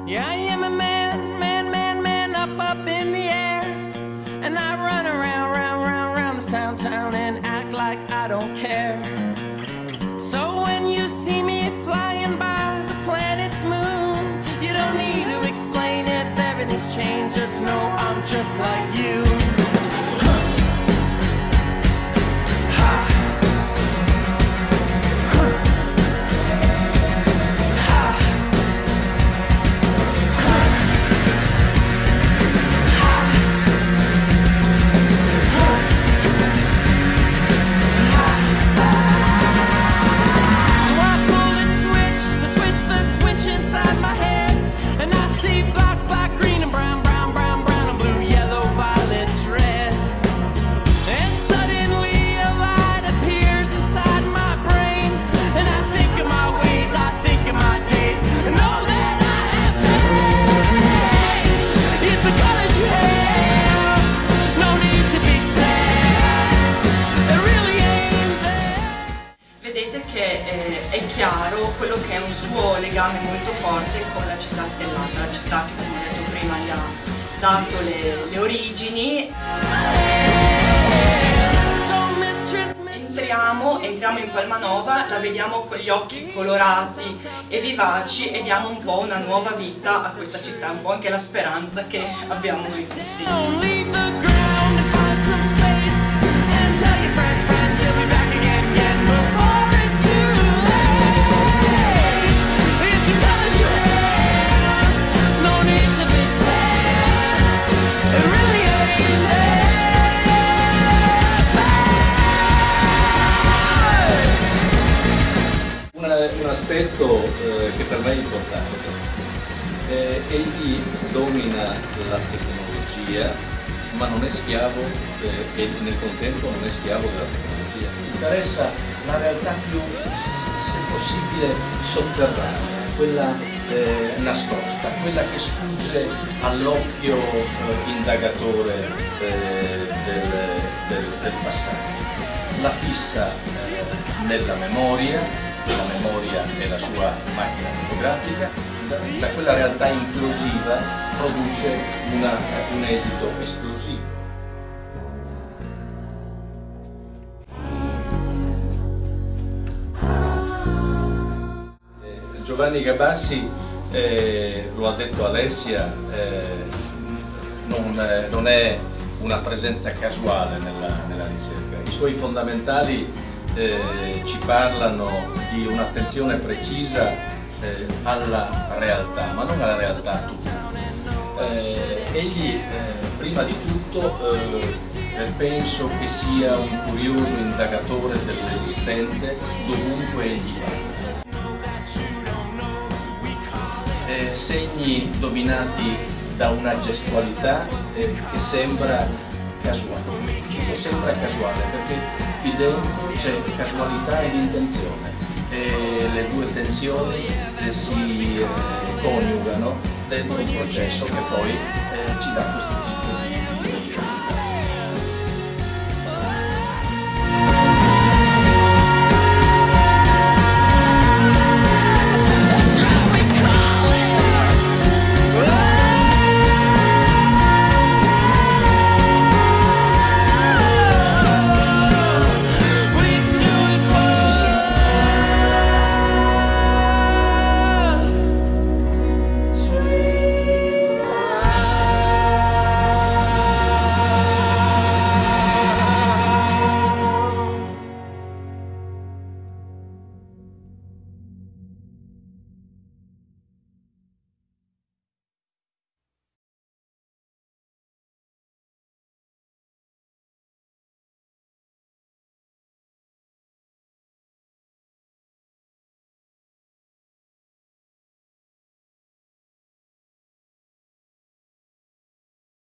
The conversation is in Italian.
Yeah, I am a man, man, man, man, up in the air. And I run around, round this town and act like I don't care. So when you see me flying by the planet's moon, you don't need to explain if everything's changed, just know I'm just like you. È chiaro quello che è un suo legame molto forte con la città stellata, la città che, come ho detto prima, gli ha dato le origini. Entriamo in Palmanova, la vediamo con gli occhi colorati e vivaci e diamo un po' una nuova vita a questa città, un po' anche la speranza che abbiamo noi tutti. Un aspetto che per me è importante, egli domina la tecnologia ma non è schiavo e nel contempo non è schiavo della tecnologia. Mi interessa la realtà più, se possibile, sotterranea, quella nascosta, quella che sfugge all'occhio indagatore del passato. La fissa nella memoria. La memoria e la sua macchina fotografica, da quella realtà implosiva produce un esito esplosivo. Giovanni Gabassi, lo ha detto Alessia, non è una presenza casuale nella ricerca. I suoi fondamentali ci parlano di un'attenzione precisa alla realtà, ma non alla realtà tutta. Egli, prima di tutto, penso che sia un curioso indagatore dell'esistente dovunque egli va. Segni dominati da una gestualità che sembra casuale. Tutto sembra casuale perché qui dentro c'è casualità ed intenzione e le due tensioni si coniugano dentro un processo che poi ci dà questo